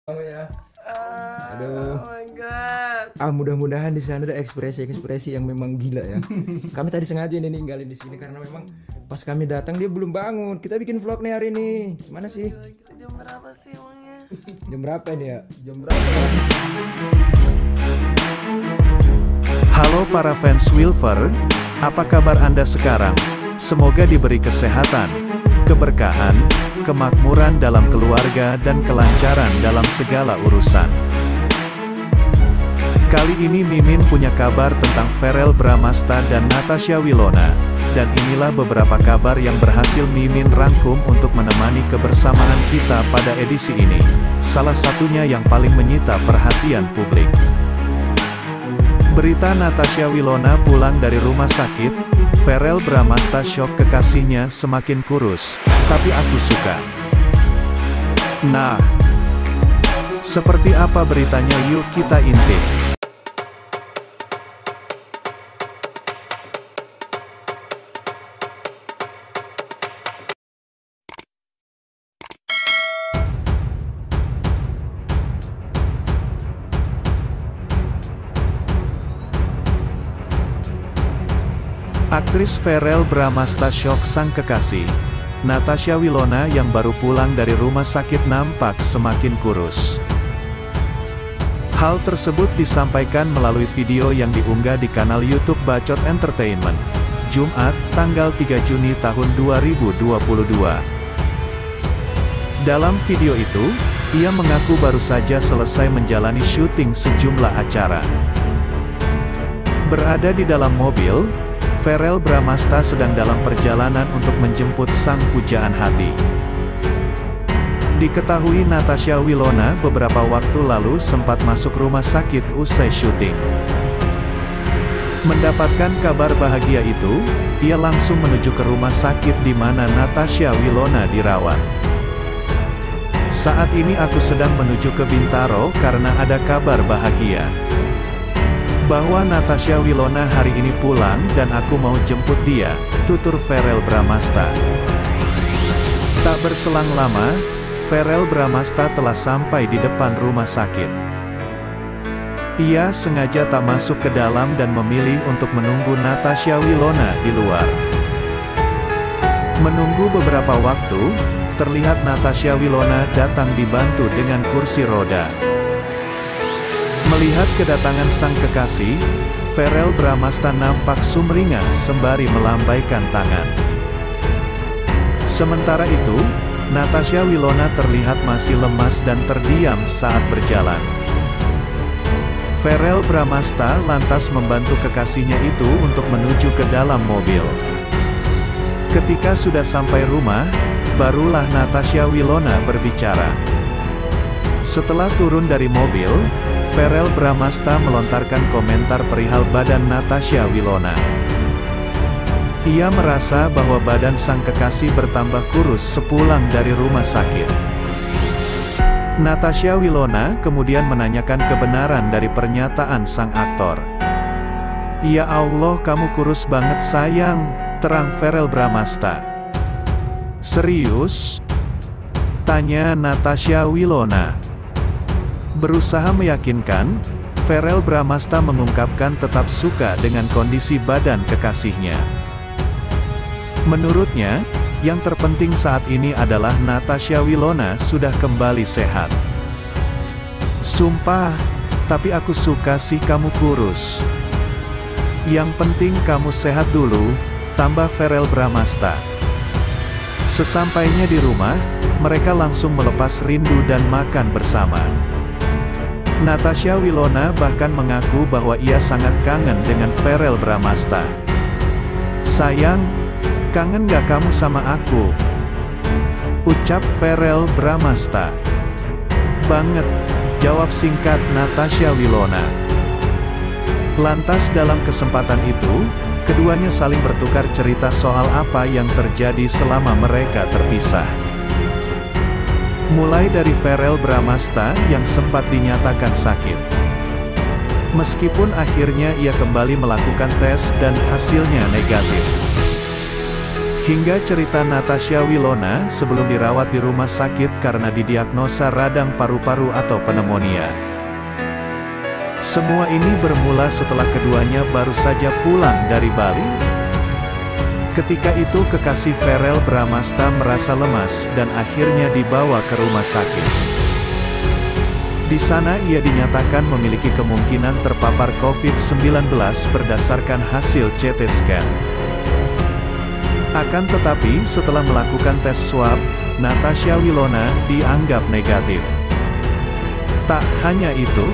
Oh ya. Oh Aduh. my god. Mudah-mudahan di sana ada ekspresi-ekspresi yang memang gila ya. Kami tadi sengaja ini ninggalin di sini karena memang pas kami datang dia belum bangun. Kita bikin vlog nih hari ini. Gimana sih? Gila, jam berapa sih emangnya? Jam berapa ini ya? Jam berapa? Halo para fans Wilfer, apa kabar Anda sekarang? Semoga diberi kesehatan, keberkahan, kemakmuran dalam keluarga dan kelancaran dalam segala urusan. Kali ini Mimin punya kabar tentang Verrell Bramasta dan Natasha Wilona, dan inilah beberapa kabar yang berhasil Mimin rangkum untuk menemani kebersamaan kita pada edisi ini. Salah satunya yang paling menyita perhatian publik. Berita Natasha Wilona pulang dari rumah sakit, Verrell Bramasta shock kekasihnya semakin kurus, tapi aku suka. Nah, seperti apa beritanya, yuk kita intip. Aktris Verrell Bramasta shock sang kekasih. Natasha Wilona yang baru pulang dari rumah sakit nampak semakin kurus. Hal tersebut disampaikan melalui video yang diunggah di kanal YouTube Bacot Entertainment, Jumat, tanggal 3 Juni tahun 2022. Dalam video itu, ia mengaku baru saja selesai menjalani syuting sejumlah acara. Berada di dalam mobil, Verrell Bramasta sedang dalam perjalanan untuk menjemput sang pujaan hati. Diketahui Natasha Wilona beberapa waktu lalu sempat masuk rumah sakit usai syuting. Mendapatkan kabar bahagia itu, ia langsung menuju ke rumah sakit di mana Natasha Wilona dirawat. Saat ini aku sedang menuju ke Bintaro karena ada kabar bahagia. Bahwa Natasha Wilona hari ini pulang dan aku mau jemput dia, tutur Verrell Bramasta. Tak berselang lama, Verrell Bramasta telah sampai di depan rumah sakit. Ia sengaja tak masuk ke dalam dan memilih untuk menunggu Natasha Wilona di luar. Menunggu beberapa waktu, terlihat Natasha Wilona datang dibantu dengan kursi roda. Melihat kedatangan sang kekasih, Verrell Bramasta nampak sumringah sembari melambaikan tangan. Sementara itu, Natasha Wilona terlihat masih lemas dan terdiam saat berjalan. Verrell Bramasta lantas membantu kekasihnya itu untuk menuju ke dalam mobil. Ketika sudah sampai rumah, barulah Natasha Wilona berbicara. Setelah turun dari mobil, Verrell Bramasta melontarkan komentar perihal badan Natasha Wilona. Ia merasa bahwa badan sang kekasih bertambah kurus sepulang dari rumah sakit. Natasha Wilona kemudian menanyakan kebenaran dari pernyataan sang aktor. "Ya Allah, kamu kurus banget sayang," terang Verrell Bramasta. "Serius?" tanya Natasha Wilona. Berusaha meyakinkan, Verrell Bramasta mengungkapkan tetap suka dengan kondisi badan kekasihnya. Menurutnya, yang terpenting saat ini adalah Natasha Wilona sudah kembali sehat. "Sumpah, tapi aku suka sih kamu kurus. Yang penting kamu sehat dulu," tambah Verrell Bramasta. Sesampainya di rumah, mereka langsung melepas rindu dan makan bersama. Natasha Wilona bahkan mengaku bahwa ia sangat kangen dengan Verrell Bramasta. "Sayang, kangen gak kamu sama aku?" ucap Verrell Bramasta. "Banget," jawab singkat Natasha Wilona. Lantas dalam kesempatan itu, keduanya saling bertukar cerita soal apa yang terjadi selama mereka terpisah. Mulai dari Verrell Bramasta yang sempat dinyatakan sakit. Meskipun akhirnya ia kembali melakukan tes dan hasilnya negatif. Hingga cerita Natasha Wilona sebelum dirawat di rumah sakit karena didiagnosa radang paru-paru atau pneumonia. Semua ini bermula setelah keduanya baru saja pulang dari Bali. Ketika itu kekasih Verrell Bramasta merasa lemas dan akhirnya dibawa ke rumah sakit. Di sana ia dinyatakan memiliki kemungkinan terpapar COVID-19 berdasarkan hasil CT scan. Akan tetapi setelah melakukan tes swab, Natasha Wilona dianggap negatif. Tak hanya itu,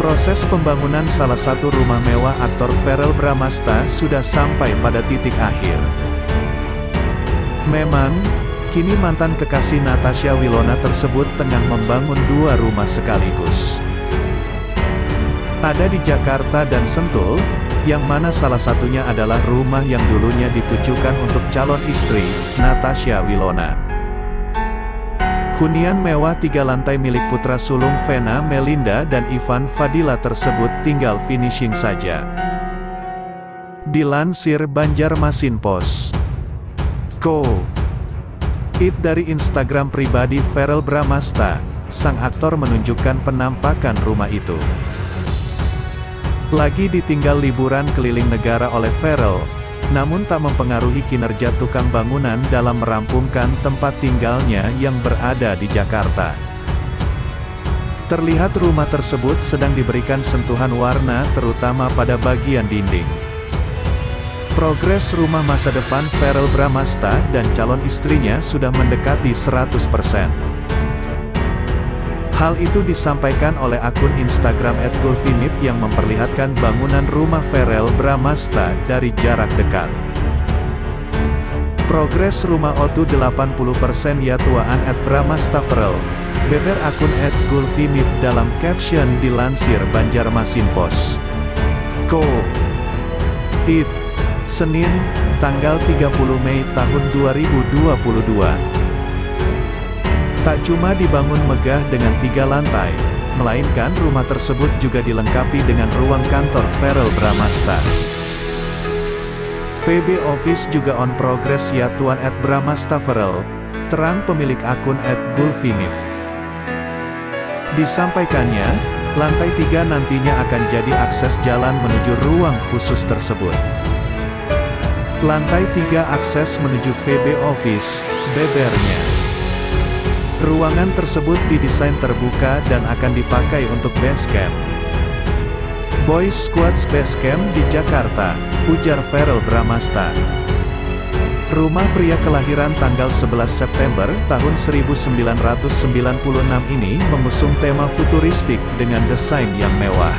proses pembangunan salah satu rumah mewah aktor Verrell Bramasta sudah sampai pada titik akhir. Memang, kini mantan kekasih Natasha Wilona tersebut tengah membangun 2 rumah sekaligus. Ada di Jakarta dan Sentul, yang mana salah satunya adalah rumah yang dulunya ditujukan untuk calon istri, Natasha Wilona. Hunian mewah 3 lantai milik putra sulung Vena Melinda dan Ivan Fadila tersebut tinggal finishing saja. Dilansir Banjarmasin Post. It dari Instagram pribadi Verrell Bramasta, sang aktor menunjukkan penampakan rumah itu. Lagi ditinggal liburan keliling negara oleh Verrell, namun tak mempengaruhi kinerja tukang bangunan dalam merampungkan tempat tinggalnya yang berada di Jakarta. Terlihat rumah tersebut sedang diberikan sentuhan warna terutama pada bagian dinding. Progres rumah masa depan Verrell Bramasta dan calon istrinya sudah mendekati 100%. Hal itu disampaikan oleh akun Instagram @gulfinip yang memperlihatkan bangunan rumah Verrell Bramasta dari jarak dekat. Progres rumah Otu 80% ya tuaan @Bramasta Verrell, beber akun @gulfinip dalam caption dilansir Banjarmasin Post. It, Senin, tanggal 30 Mei tahun 2022. Tak cuma dibangun megah dengan 3 lantai, melainkan rumah tersebut juga dilengkapi dengan ruang kantor Verrell Bramasta. VB Office juga on progress ya tuan @Bramasta Verrell, terang pemilik akun @gulfinip. Disampaikannya, lantai 3 nantinya akan jadi akses jalan menuju ruang khusus tersebut. Lantai 3 akses menuju VB Office, bebernya. Ruangan tersebut didesain terbuka dan akan dipakai untuk base camp. Boys Squad Base Camp di Jakarta, ujar Verrell Bramasta. Rumah pria kelahiran tanggal 11 September tahun 1996 ini mengusung tema futuristik dengan desain yang mewah.